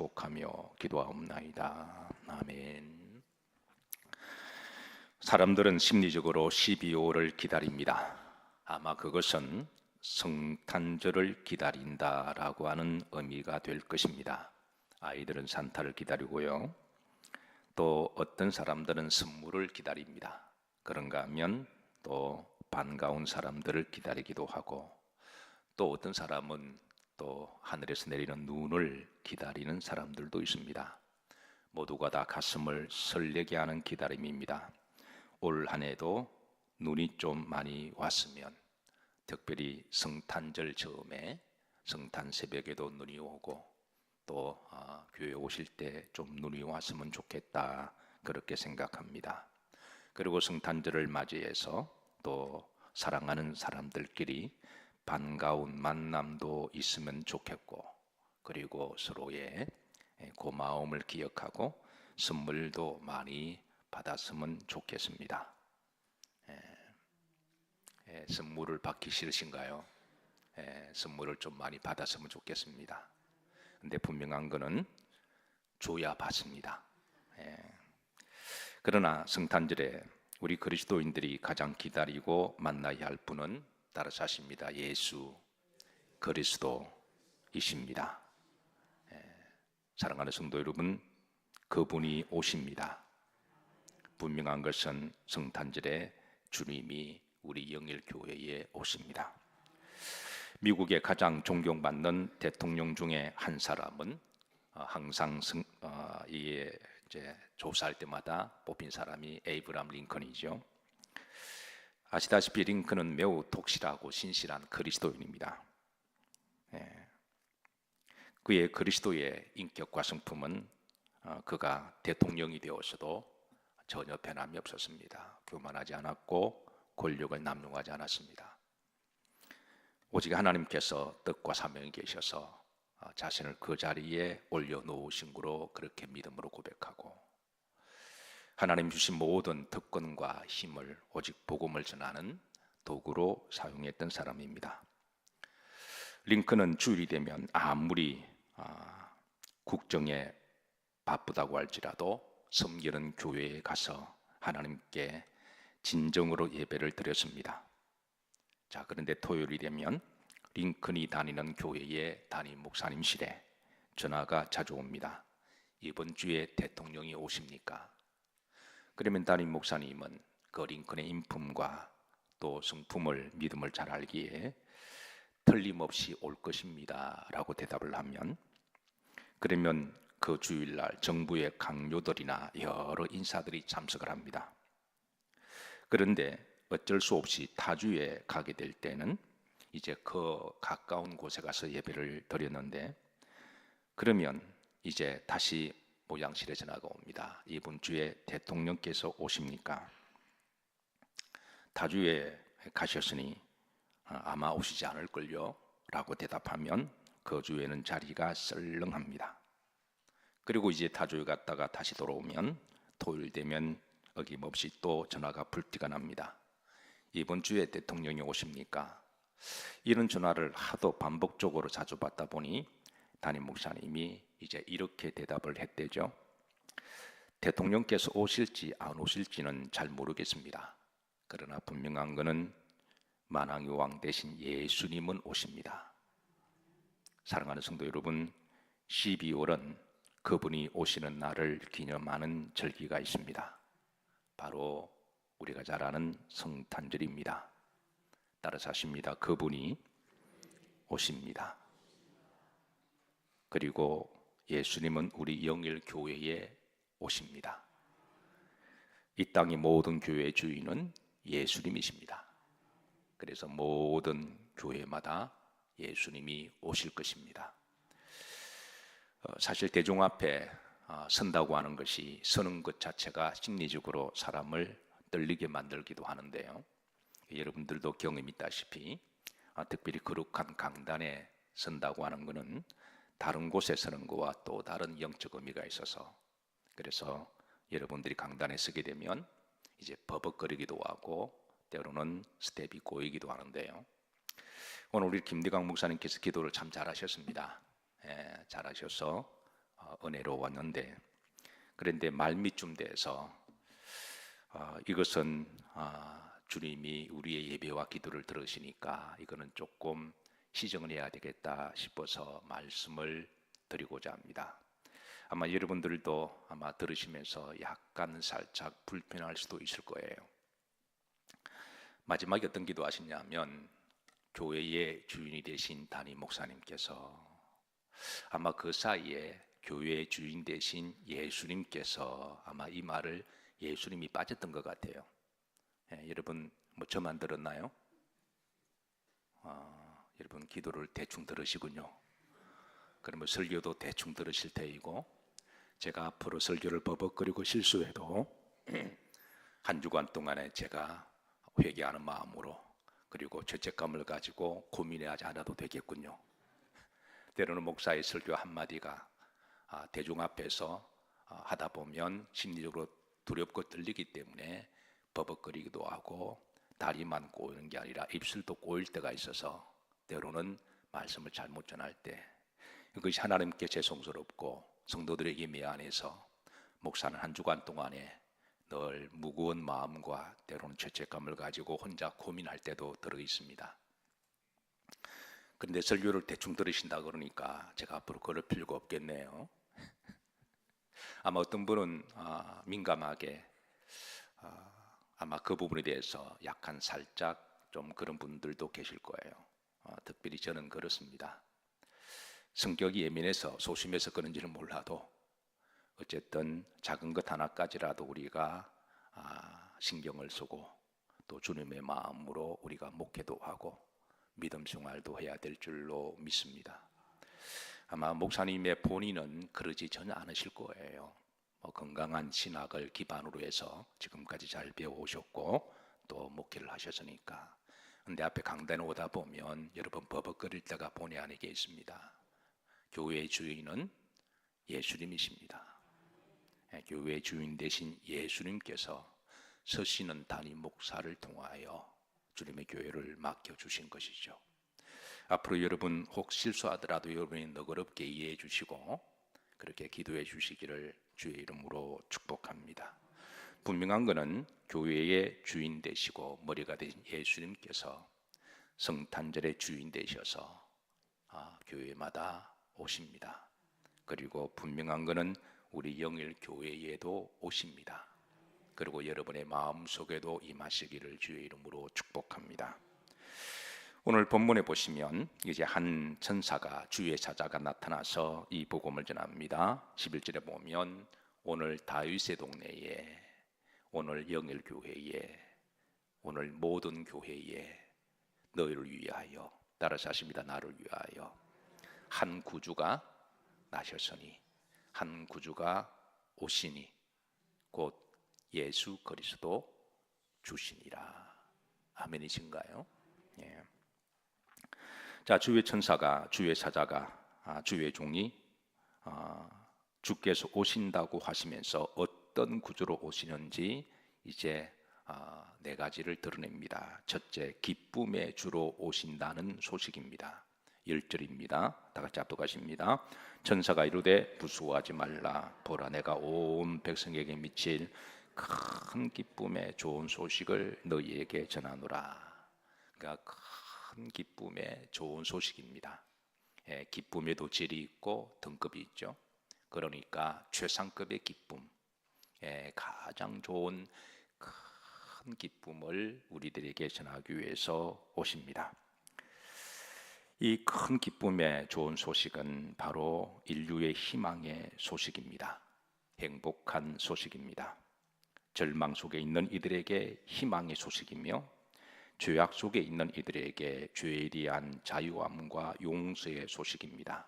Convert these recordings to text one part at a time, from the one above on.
축복하며 기도하옵나이다. 아멘. 사람들은 심리적으로 12월을 기다립니다. 아마 그것은 성탄절을 기다린다라고 하는 의미가 될 것입니다. 아이들은 산타를 기다리고요. 또 어떤 사람들은 선물을 기다립니다. 그런가 하면 또 반가운 사람들을 기다리기도 하고, 또 어떤 사람은 또 하늘에서 내리는 눈을 기다리는 사람들도 있습니다. 모두가 다 가슴을 설레게 하는 기다림입니다. 올 한 해도 눈이 좀 많이 왔으면, 특별히 성탄절 즈음에 성탄 새벽에도 눈이 오고, 또 교회 오실 때 좀 눈이 왔으면 좋겠다, 그렇게 생각합니다. 그리고 성탄절을 맞이해서 또 사랑하는 사람들끼리 반가운 만남도 있으면 좋겠고, 그리고 서로의 고마움을 기억하고 선물도 많이 받았으면 좋겠습니다. 선물을 받기 싫으신가요? 선물을 좀 많이 받았으면 좋겠습니다. 근데 분명한 거는 줘야 받습니다. 그러나 성탄절에 우리 그리스도인들이 가장 기다리고 만나야 할 분은 따라 하십니다. 예수 그리스도이십니다. 사랑하는 성도 여러분, 그분이 오십니다. 분명한 것은 성탄절에 주님이 우리 영일교회에 오십니다. 미국의 가장 존경받는 대통령 중에 한 사람은 항상 이제 조사할 때마다 뽑힌 사람이 에이브람 링컨이죠. 아시다시피 링컨은 매우 독실하고 신실한 그리스도인입니다. 그의 그리스도의 인격과 성품은 그가 대통령이 되어서도 전혀 변함이 없었습니다. 교만하지 않았고 권력을 남용하지 않았습니다. 오직 하나님께서 뜻과 사명이 계셔서 자신을 그 자리에 올려놓으신 거로 그렇게 믿음으로 고백하고, 하나님 주신 모든 특권과 힘을 오직 복음을 전하는 도구로 사용했던 사람입니다. 링컨은 주일이 되면 아무리 국정에 바쁘다고 할지라도 섬기는 교회에 가서 하나님께 진정으로 예배를 드렸습니다. 자, 그런데 토요일이 되면 링컨이 다니는 교회의 담임 목사님실에 전화가 자주 옵니다. 이번 주에 대통령이 오십니까? 그러면 담임 목사님은 그 링컨의 인품과 또 성품을, 믿음을 잘 알기에 틀림없이 올 것입니다 라고 대답을 하면, 그러면 그 주일날 정부의 강요들이나 여러 인사들이 참석을 합니다. 그런데 어쩔 수 없이 타주에 가게 될 때는 이제 그 가까운 곳에 가서 예배를 드렸는데, 그러면 이제 다시 모양실에 전화가 옵니다. 이번 주에 대통령께서 오십니까? 타주에 가셨으니 아마 오시지 않을걸요 라고 대답하면 그 주에는 자리가 썰렁합니다. 그리고 이제 타주에 갔다가 다시 돌아오면 토요일 되면 어김없이 또 전화가 불티가 납니다. 이번 주에 대통령이 오십니까? 이런 전화를 하도 반복적으로 자주 받다 보니 담임 목사님이 이제 이렇게 대답을 했대죠. 대통령께서 오실지 안 오실지는 잘 모르겠습니다. 그러나 분명한 것은 만왕의 왕 대신 예수님은 오십니다. 사랑하는 성도 여러분, 12월은 그분이 오시는 날을 기념하는 절기가 있습니다. 바로 우리가 잘 아는 성탄절입니다. 따라서 하십니다. 그분이 오십니다. 그리고 예수님은 우리 영일교회에 오십니다. 이 땅의 모든 교회의 주인은 예수님이십니다. 그래서 모든 교회마다 예수님이 오실 것입니다. 사실 대중 앞에 선다고 하는 것이, 서는 것 자체가 심리적으로 사람을 떨리게 만들기도 하는데요. 여러분들도 경험이 있다시피 특별히 거룩한 강단에 선다고 하는 것은 다른 곳에 서는 것과 또 다른 영적 의미가 있어서, 그래서 여러분들이 강단에 서게 되면 이제 버벅거리기도 하고 때로는 스텝이 꼬이기도 하는데요. 오늘 우리 김대강 목사님께서 기도를 참 잘하셨습니다. 잘하셔서 은혜로 왔는데, 그런데 말미쯤 돼서 이것은 주님이 우리의 예배와 기도를 들으시니까 이거는 조금 시정을 해야 되겠다 싶어서 말씀을 드리고자 합니다. 아마 여러분들도 아마 들으시면서 약간 살짝 불편할 수도 있을 거예요. 마지막에 어떤 기도하시냐면 교회의 주인이 되신 담임 목사님께서 아마 그 사이에 교회의 주인 되신 예수님께서 아마 이 말을 예수님이 빠졌던 것 같아요. 여러분 뭐 저만 들었나요? 여러분 기도를 대충 들으시군요. 그러면 설교도 대충 들으실 테이고, 제가 앞으로 설교를 버벅거리고 실수해도 한 주간 동안에 제가 회개하는 마음으로, 그리고 죄책감을 가지고 고민하지 않아도 되겠군요. 때로는 목사의 설교 한마디가 대중 앞에서 하다 보면 심리적으로 두렵고 떨리기 때문에 버벅거리기도 하고, 다리만 꼬이는 게 아니라 입술도 꼬일 때가 있어서 때로는 말씀을 잘못 전할 때 그것이 하나님께 죄송스럽고 성도들에게 미안해서 목사는 한 주간 동안에 늘 무거운 마음과 때로는 죄책감을 가지고 혼자 고민할 때도 들어 있습니다. 그런데 설교를 대충 들으신다 그러니까 제가 앞으로 그럴 필요가 없겠네요. 아마 어떤 분은 민감하게 아마 그 부분에 대해서 약간 살짝 좀 그런 분들도 계실 거예요. 특별히 저는 그렇습니다. 성격이 예민해서 소심해서 그런지는 몰라도 어쨌든 작은 것 하나까지라도 우리가 신경을 쓰고 또 주님의 마음으로 우리가 목회도 하고 믿음 생활도 해야 될 줄로 믿습니다. 아마 목사님의 본인은 그러지 전혀 않으실 거예요. 건강한 신학을 기반으로 해서 지금까지 잘 배워오셨고 또 목회를 하셨으니까. 근데 앞에 강단에 오다 보면 여러분 버벅거릴 때가 본의 아니게 있습니다. 교회의 주인은 예수님이십니다. 교회의 주인 되신 예수님께서 서시는 담임 목사를 통하여 주님의 교회를 맡겨주신 것이죠. 앞으로 여러분 혹 실수하더라도 여러분이 너그럽게 이해해 주시고 그렇게 기도해 주시기를 주의 이름으로 축복합니다. 분명한 것은 교회의 주인 되시고 머리가 되신 예수님께서 성탄절의 주인 되셔서 교회마다 오십니다. 그리고 분명한 것은 우리 영일 교회에도 오십니다. 그리고 여러분의 마음속에도 임하시기를 주의 이름으로 축복합니다. 오늘 본문에 보시면 이제 한 천사가 주의 사자가 나타나서 이 복음을 전합니다. 11절에 보면 오늘 다윗의 동네에, 오늘 영일 교회에, 오늘 모든 교회에 너희를 위하여, 따라서 하십니다. 나를 위하여 한 구주가 나셨으니, 한 구주가 오시니 곧 예수 그리스도 주시니라. 아멘이신가요? 예. 자, 주의 천사가, 주의 사자가, 주의 종이 주께서 오신다고 하시면서 어떤 구주로 오시는지 이제 네 가지를 드러냅니다. 첫째, 기쁨의 주로 오신다는 소식입니다. 1절입니다. 다 같이 압독하십니다. 천사가 이르되 부수하지 말라. 보라, 내가 온 백성에게 미칠 큰 기쁨의 좋은 소식을 너희에게 전하노라. 그러니까 큰 기쁨의 좋은 소식입니다. 기쁨에도 질이 있고 등급이 있죠. 그러니까 최상급의 기쁨, 가장 좋은 큰 기쁨을 우리들에게 전하기 위해서 오십니다. 이 큰 기쁨의 좋은 소식은 바로 인류의 희망의 소식입니다. 행복한 소식입니다. 절망 속에 있는 이들에게 희망의 소식이며 죄악 속에 있는 이들에게 죄에 대한 자유함과 용서의 소식입니다.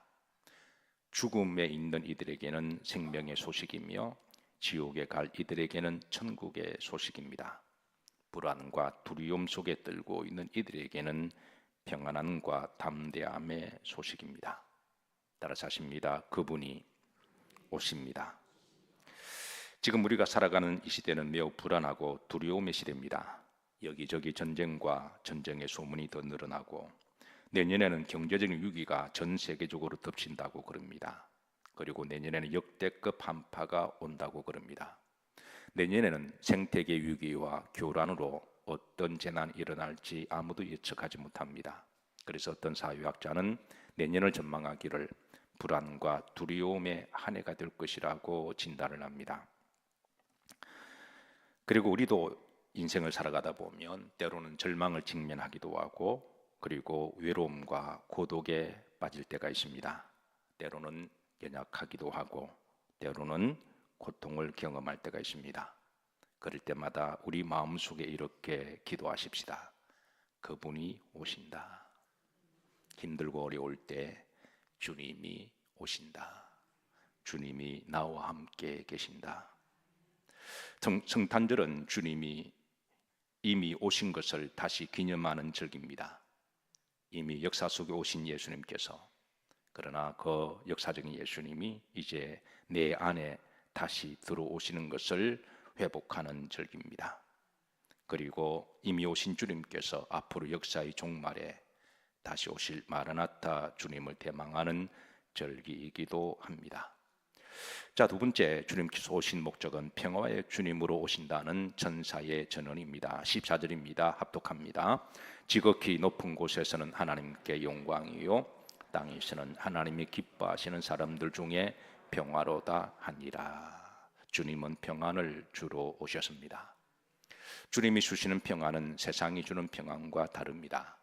죽음에 있는 이들에게는 생명의 소식이며 지옥에 갈 이들에게는 천국의 소식입니다. 불안과 두려움 속에 떨고 있는 이들에게는 평안함과 담대함의 소식입니다. 따라서 하십니다. 그분이 오십니다. 지금 우리가 살아가는 이 시대는 매우 불안하고 두려움의 시대입니다. 여기저기 전쟁과 전쟁의 소문이 더 늘어나고 내년에는 경제적인 위기가 전 세계적으로 덮친다고 그럽니다. 그리고 내년에는 역대급 한파가 온다고 그럽니다. 내년에는 생태계 위기와 교란으로 어떤 재난이 일어날지 아무도 예측하지 못합니다. 그래서 어떤 사회학자는 내년을 전망하기를 불안과 두려움의 한 해가 될 것이라고 진단을 합니다. 그리고 우리도 인생을 살아가다 보면 때로는 절망을 직면하기도 하고 그리고 외로움과 고독에 빠질 때가 있습니다. 때로는 연약하기도 하고 때로는 고통을 경험할 때가 있습니다. 그럴 때마다 우리 마음속에 이렇게 기도하십시다. 그분이 오신다. 힘들고 어려울 때 주님이 오신다. 주님이 나와 함께 계신다. 성탄절은 주님이 이미 오신 것을 다시 기념하는 절기입니다. 이미 역사 속에 오신 예수님께서, 그러나 그 역사적인 예수님이 이제 내 안에 다시 들어오시는 것을 회복하는 절기입니다. 그리고 이미 오신 주님께서 앞으로 역사의 종말에 다시 오실 마라나타 주님을 대망하는 절기이기도 합니다. 자, 두 번째 주님께서 오신 목적은 평화의 주님으로 오신다는 전사의 전언입니다. 14절입니다. 합독합니다. 지극히 높은 곳에서는 하나님께 영광이요 땅에서는 하나님이 기뻐하시는 사람들 중에 평화로다 하니라. 주님은 평안을 주러 오셨습니다. 주님이 주시는 평안은 세상이 주는 평안과 다릅니다.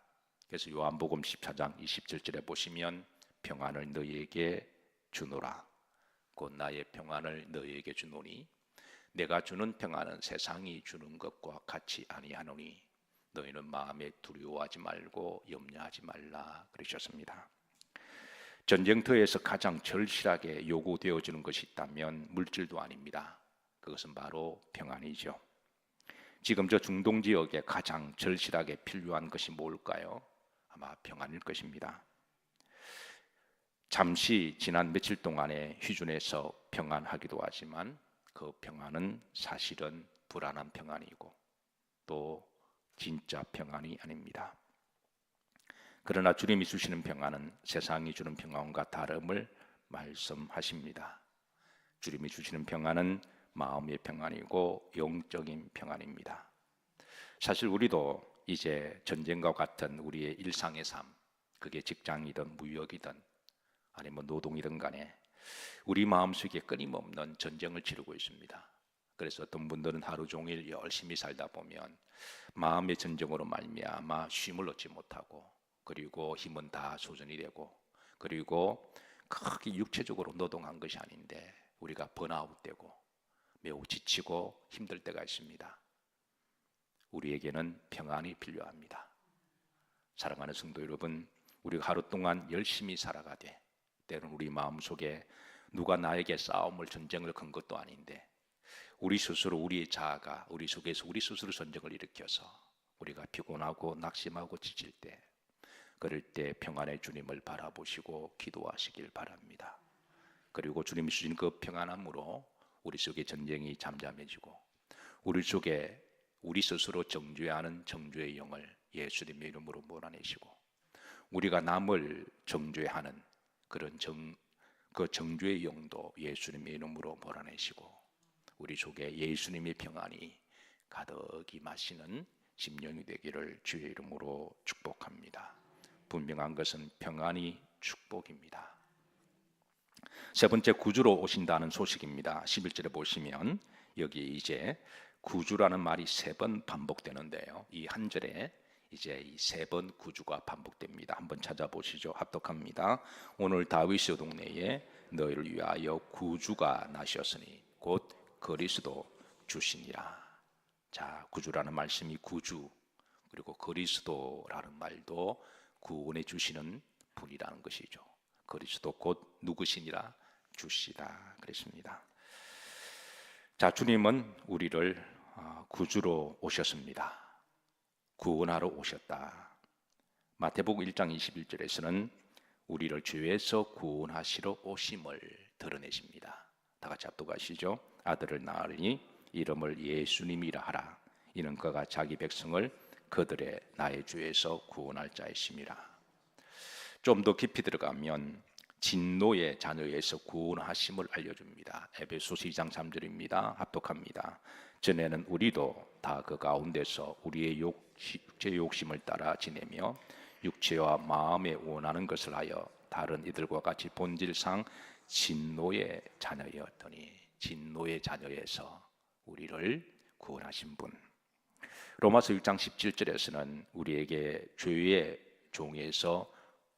그래서 요한복음 14장 27절에 보시면 평안을 너희에게 주노라. 곧 나의 평안을 너희에게 주노니 내가 주는 평안은 세상이 주는 것과 같이 아니하노니 너희는 마음에 두려워하지 말고 염려하지 말라 그러셨습니다. 전쟁터에서 가장 절실하게 요구되어지는 것이 있다면 물질도 아닙니다. 그것은 바로 평안이죠. 지금 저 중동 지역에 가장 절실하게 필요한 것이 뭘까요? 아마 평안일 것입니다. 잠시 지난 며칠 동안에 휴전에서 평안하기도 하지만 그 평안은 사실은 불안한 평안이고 또 진짜 평안이 아닙니다. 그러나 주님이 주시는 평안은 세상이 주는 평안과 다름을 말씀하십니다. 주님이 주시는 평안은 마음의 평안이고 영적인 평안입니다. 사실 우리도 이제 전쟁과 같은 우리의 일상의 삶, 그게 직장이든 무역이든 아니면 노동이든 간에 우리 마음속에 끊임없는 전쟁을 치르고 있습니다. 그래서 어떤 분들은 하루 종일 열심히 살다 보면 마음의 전쟁으로 말미암아 쉼을 얻지 못하고 그리고 힘은 다 소진이 되고 그리고 크게 육체적으로 노동한 것이 아닌데 우리가 번아웃되고 매우 지치고 힘들 때가 있습니다. 우리에게는 평안이 필요합니다. 사랑하는 성도 여러분, 우리가 하루 동안 열심히 살아가되 때로는 우리 마음속에 누가 나에게 싸움을 전쟁을 건 것도 아닌데 우리 스스로 우리의 자아가 우리 속에서 우리 스스로 전쟁을 일으켜서 우리가 피곤하고 낙심하고 지칠 때 그럴 때 평안의 주님을 바라보시고 기도하시길 바랍니다. 그리고 주님이 주신 그 평안함으로 우리 속에 전쟁이 잠잠해지고 우리 속에 우리 스스로 정죄하는 정죄의 영을 예수님의 이름으로 몰아내시고 우리가 남을 정죄하는 그런 그 정죄의 영도 예수님의 이름으로 몰아내시고 우리 속에 예수님의 평안이 가득히 마시는 심령이 되기를 주의 이름으로 축복합니다. 분명한 것은 평안이 축복입니다. 세 번째, 구주로 오신다는 소식입니다. 11절에 보시면 여기 이제 구주라는 말이 3번 반복되는데요. 이 한 절에 이제 이 3번 구주가 반복됩니다. 한번 찾아보시죠. 합독합니다. 오늘 다윗의 동네에 너희를 위하여 구주가 나셨으니 곧 그리스도 주시니라. 자, 구주라는 말씀이 구주 그리고 그리스도라는 말도 구원해 주시는 분이라는 것이죠. 그리스도 곧 누구시니라 주시다 그랬습니다. 자, 주님은 우리를 구주로 오셨습니다. 구원하러 오셨다. 마태복음 1장 21절에서는 우리를 죄에서 구원하시러 오심을 드러내십니다. 다 같이 합독하시죠. 아들을 낳으니 이름을 예수님이라 하라. 이는 그가 자기 백성을 그들의 나의 죄에서 구원할 자이심이라. 좀 더 깊이 들어가면 진노의 자녀에서 구원하심을 알려줍니다. 에베소서 2장 3절입니다. 합독합니다. 전에는 우리도 다 그 가운데서 우리의 육체 욕심을 따라 지내며 육체와 마음에 원하는 것을 하여 다른 이들과 같이 본질상 진노의 자녀였더니, 진노의 자녀에서 우리를 구원하신 분. 로마서 6장 17절에서는 우리에게 죄의 종에서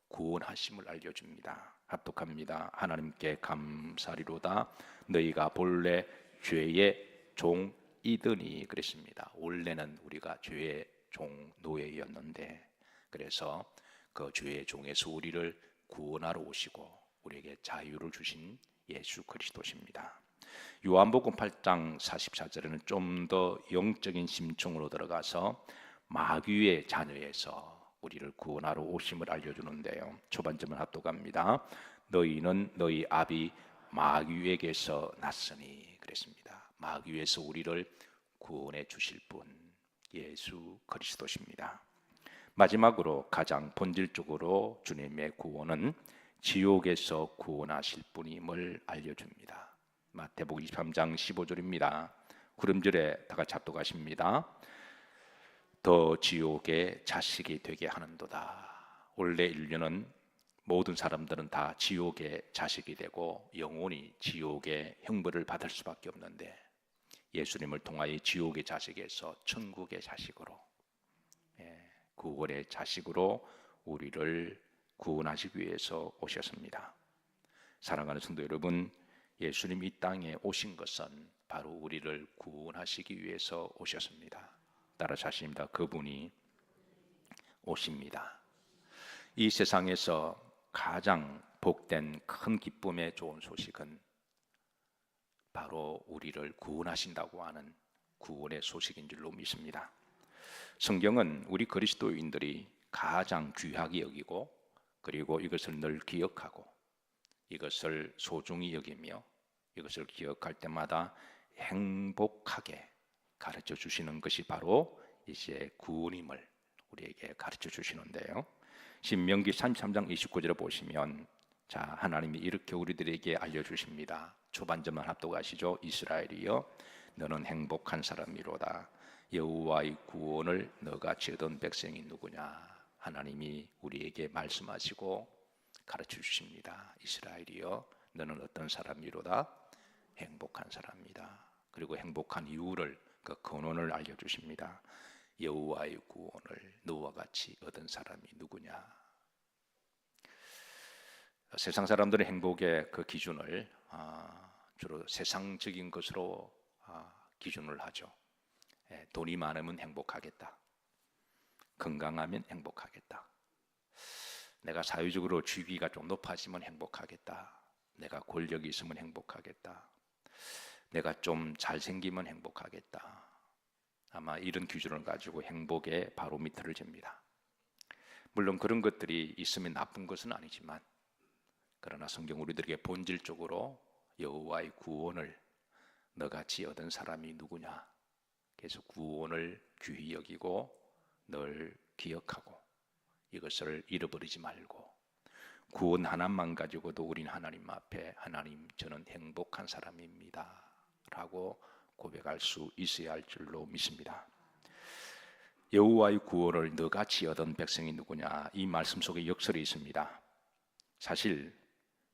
구원하심을 알려줍니다. 합독합니다. 하나님께 감사리로다. 너희가 본래 죄의 종이더니 그랬습니다. 원래는 우리가 죄의 종 노예였는데, 그래서 그 죄의 종에서 우리를 구원하러 오시고 우리에게 자유를 주신 예수 그리스도십니다. 요한복음 8장 44절에는 좀 더 영적인 심층으로 들어가서 마귀의 자녀에서 우리를 구원하러 오심을 알려주는데요. 초반점을 합독합니다. 너희는 너희 아비 마귀에게서 났으니 그랬습니다. 마귀에서 우리를 구원해 주실 분 예수 그리스도십니다. 마지막으로 가장 본질적으로 주님의 구원은 지옥에서 구원하실 분임을 알려줍니다. 마태복음 23장 15절입니다. 구름절에 다 같이 합독하십니다. 더 지옥의 자식이 되게 하는도다. 원래 인류는 모든 사람들은 다 지옥의 자식이 되고 영원히 지옥의 형벌을 받을 수밖에 없는데, 예수님을 통하여 지옥의 자식에서 천국의 자식으로, 구원의 자식으로 우리를 구원하시기 위해서 오셨습니다. 사랑하는 성도 여러분, 예수님이 이 땅에 오신 것은 바로 우리를 구원하시기 위해서 오셨습니다. 따라서 하십니다. 그분이 오십니다. 이 세상에서 가장 복된 큰 기쁨의 좋은 소식은 바로 우리를 구원하신다고 하는 구원의 소식인 줄로 믿습니다. 성경은 우리 그리스도인들이 가장 귀하게 여기고, 그리고 이것을 늘 기억하고 이것을 소중히 여기며 이것을 기억할 때마다 행복하게 가르쳐 주시는 것이 바로 이제 구원임을 우리에게 가르쳐 주시는데요. 신명기 33장 29절을 보시면, 자, 하나님이 이렇게 우리들에게 알려주십니다. 초반절만 합독하시죠. 이스라엘이여, 너는 행복한 사람이로다. 여호와의 구원을 너같이 얻은 백성이 누구냐. 하나님이 우리에게 말씀하시고 가르쳐 주십니다. 이스라엘이여, 너는 어떤 사람이로다? 행복한 사람이다. 그리고 행복한 이유를, 그 근원을 알려주십니다. 여호와의 구원을 너와 같이 얻은 사람이 누구냐. 세상 사람들의 행복의 그 기준을 주로 세상적인 것으로 기준을 하죠. 돈이 많으면 행복하겠다. 건강하면 행복하겠다. 내가 사회적으로 지위가 좀 높아지면 행복하겠다. 내가 권력이 있으면 행복하겠다. 내가 좀 잘생기면 행복하겠다. 아마 이런 기준을 가지고 행복의 바로미터를 잽니다. 물론 그런 것들이 있으면 나쁜 것은 아니지만, 그러나 성경 우리들에게 본질적으로 여호와의 구원을 너같이 얻은 사람이 누구냐, 그래서 구원을 귀히 여기고 늘 기억하고 이것을 잃어버리지 말고, 구원 하나만 가지고도 우린 하나님 앞에, 하나님 저는 행복한 사람입니다 라고 고백할 수 있어야 할 줄로 믿습니다. 여호와의 구원을 너같이 얻은 백성이 누구냐, 이 말씀 속에 역설이 있습니다. 사실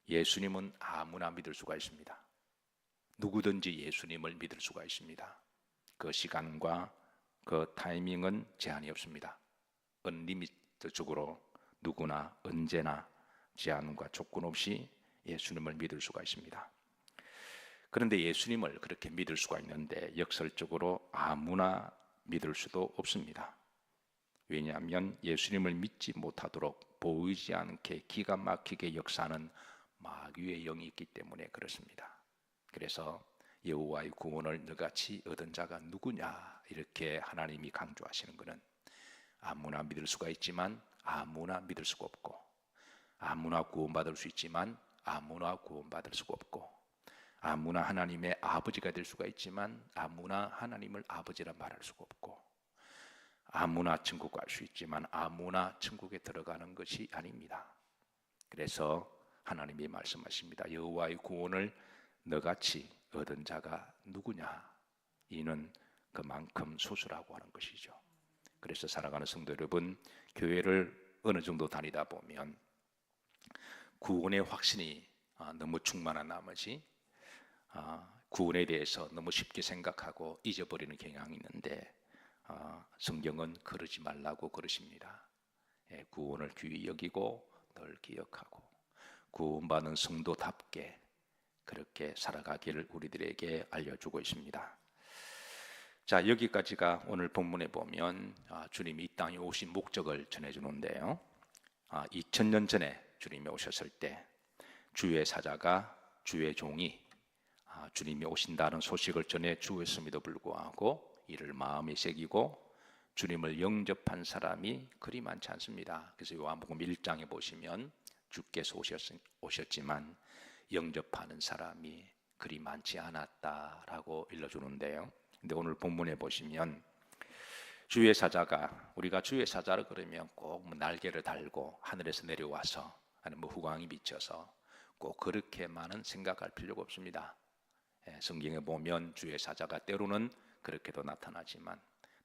예수님은 아무나 믿을 수가 있습니다. 누구든지 예수님을 믿을 수가 있습니다. 그 시간과 그 타이밍은 제한이 없습니다. 언리미트적으로 누구나 언제나 제한과 조건 없이 예수님을 믿을 수가 있습니다. 그런데 예수님을 그렇게 믿을 수가 있는데 역설적으로 아무나 믿을 수도 없습니다. 왜냐하면 예수님을 믿지 못하도록 보이지 않게 기가 막히게 역사하는 마귀의 영이 있기 때문에 그렇습니다. 그래서 여호와의 구원을 너같이 얻은 자가 누구냐, 이렇게 하나님이 강조하시는 것은 아무나 믿을 수가 있지만 아무나 믿을 수가 없고, 아무나 구원받을 수 있지만 아무나 구원받을 수가 없고, 아무나 하나님의 아버지가 될 수가 있지만 아무나 하나님을 아버지라 말할 수가 없고, 아무나 천국 갈 수 있지만 아무나 천국에 들어가는 것이 아닙니다. 그래서 하나님이 말씀하십니다. 여호와의 구원을 너같이 얻은 자가 누구냐? 이는 그만큼 소수라고 하는 것이죠. 그래서 사랑하는 성도 여러분, 교회를 어느 정도 다니다 보면 구원의 확신이 너무 충만한 나머지 구원에 대해서 너무 쉽게 생각하고 잊어버리는 경향이 있는데 성경은 그러지 말라고 그러십니다. 구원을 귀히 여기고 늘 기억하고 구원받은 성도답게 그렇게 살아가기를 우리들에게 알려주고 있습니다. 자, 여기까지가 오늘 본문에 보면 주님이 이 땅에 오신 목적을 전해주는데요. 2000년 전에 주님이 오셨을 때 주의 사자가 주의 종이 주님이 오신다는 소식을 전해 주었음에도 불구하고 이를 마음에 새기고 주님을 영접한 사람이 그리 많지 않습니다. 그래서 요한복음 1장에 보시면 주께서 오셨지만 영접하는 사람이 그리 많지 않았다라고 일러주는데요. 근데 오늘 본문에 보시면 주의 사자가, 우리가 주의 사자를 그러면 꼭 날개를 달고 하늘에서 내려와서 아니면 후광이 비쳐서 꼭 그렇게만은 생각할 필요가 없습니다. 성경에 보면 주의 사자가 때로는 그렇게도 나타나지만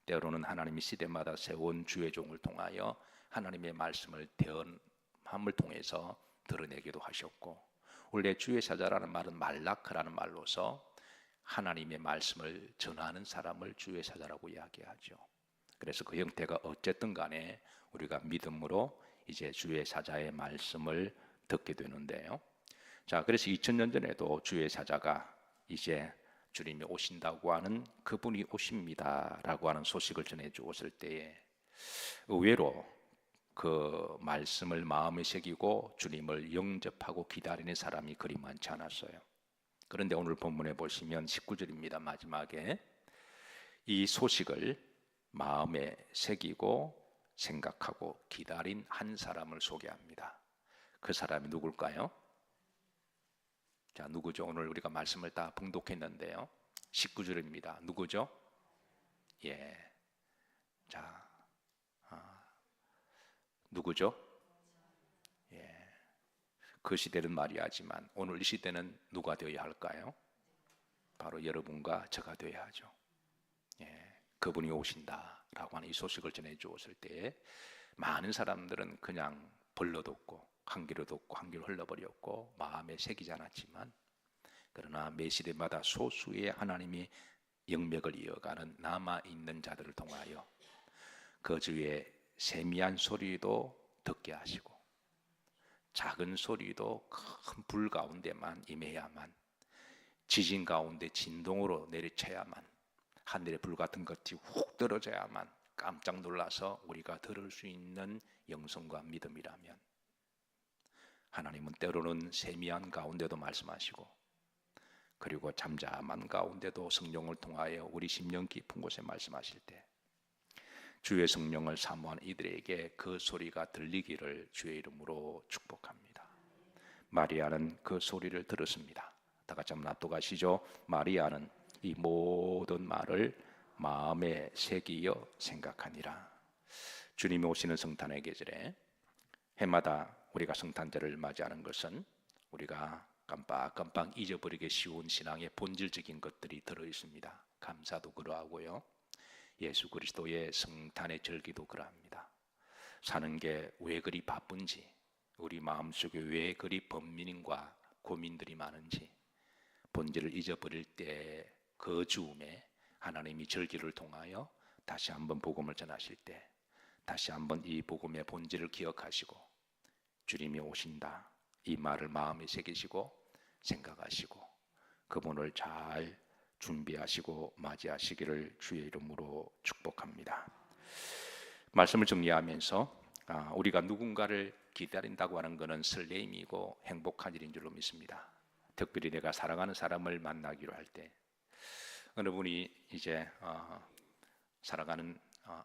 때로는 하나님이 시대마다 세운 주의 종을 통하여 하나님의 말씀을 대언함을 통해서 드러내기도 하셨고, 원래 주의 사자라는 말은 말라크라는 말로서 하나님의 말씀을 전하는 사람을 주의 사자라고 이야기하죠. 그래서 그 형태가 어쨌든 간에 우리가 믿음으로 이제 주의 사자의 말씀을 듣게 되는데요. 자, 그래서 2000년 전에도 주의 사자가 이제 주님이 오신다고 하는 그분이 오십니다라고 하는 소식을 전해 주었을 때에 의외로 그 말씀을 마음에 새기고 주님을 영접하고 기다리는 사람이 그리 많지 않았어요. 그런데 오늘 본문에 보시면 19절입니다. 마지막에 이 소식을 마음에 새기고 생각하고 기다린 한 사람을 소개합니다. 그 사람이 누굴까요? 자, 누구죠? 오늘 우리가 말씀을 다 봉독했는데요. 19절입니다. 누구죠? 예. 자, 누구죠? 예. 그 시대는 마리아지만 오늘 이 시대는 누가 되어야 할까요? 바로 여러분과 저가 되어야 하죠. 예. 그분이 오신다라고 하는 이 소식을 전해 주었을 때 많은 사람들은 그냥 벌러 듣고 한 귀로 듣고 한 귀로 흘러버렸고 마음에 새기지 않았지만, 그러나 매 시대마다 소수의 하나님이 영맥을 이어가는 남아있는 자들을 통하여 그 주의 세미한 소리도 듣게 하시고 작은 소리도 큰 불 가운데만 임해야만, 지진 가운데 진동으로 내리쳐야만, 하늘의 불 같은 것이 훅 떨어져야만 깜짝 놀라서 우리가 들을 수 있는 영성과 믿음이라면, 하나님은 때로는 세미한 가운데도 말씀하시고 그리고 잠잠한 가운데도 성령을 통하여 우리 심령 깊은 곳에 말씀하실 때 주의 성령을 사모하는 이들에게 그 소리가 들리기를 주의 이름으로 축복합니다. 마리아는 그 소리를 들었습니다. 다 같이 한번 납독하시죠. 마리아는 이 모든 말을 마음에 새기어 생각하니라. 주님이 오시는 성탄의 계절에 해마다 우리가 성탄절을 맞이하는 것은 우리가 깜빡깜빡 잊어버리기 쉬운 신앙의 본질적인 것들이 들어있습니다. 감사도 그러하고요, 예수 그리스도의 성탄의 절기도 그러합니다. 사는 게 왜 그리 바쁜지, 우리 마음속에 왜 그리 번민과 고민들이 많은지 본질을 잊어버릴 때 그 즈음에 하나님이 절기를 통하여 다시 한번 복음을 전하실 때 다시 한번 이 복음의 본질을 기억하시고 주님이 오신다 이 말을 마음에 새기시고 생각하시고 그분을 잘 준비하시고 맞이하시기를 주의 이름으로 축복합니다. 말씀을 정리하면서 우리가 누군가를 기다린다고 하는 것은 설레임이고 행복한 일인 줄로 믿습니다. 특별히 내가 사랑하는 사람을 만나기로 할 때, 어느 분이 이제 사랑하는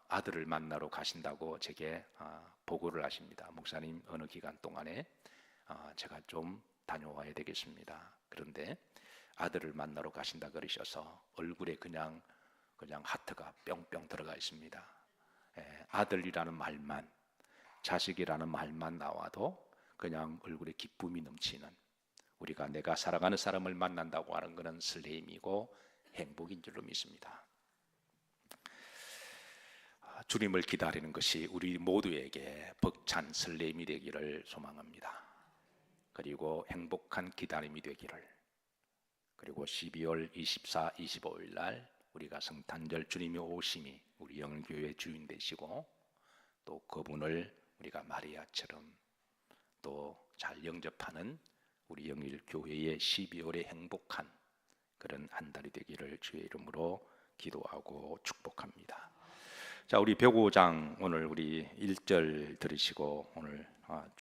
아들을 만나러 가신다고 제게 보고를 하십니다. 목사님, 어느 기간 동안에 제가 좀 다녀와야 되겠습니다. 그런데 아들을 만나러 가신다 그러셔서 얼굴에 그냥 하트가 뿅뿅 들어가 있습니다. 아들이라는 말만, 자식이라는 말만 나와도 그냥 얼굴에 기쁨이 넘치는, 우리가 내가 사랑하는 사람을 만난다고 하는 것은 설렘이고 행복인 줄로 믿습니다. 주님을 기다리는 것이 우리 모두에게 벅찬 설렘이 되기를 소망합니다. 그리고 행복한 기다림이 되기를. 그리고 12월 24, 25일 날 우리가 성탄절 주님이 오심이 우리 영일교회의 주인 되시고, 또 그분을 우리가 마리아처럼 또 잘 영접하는 우리 영일교회의 12월의 행복한 그런 한 달이 되기를 주의 이름으로 기도하고 축복합니다. 자, 우리 벽 5장 오늘 우리 1절 들으시고 오늘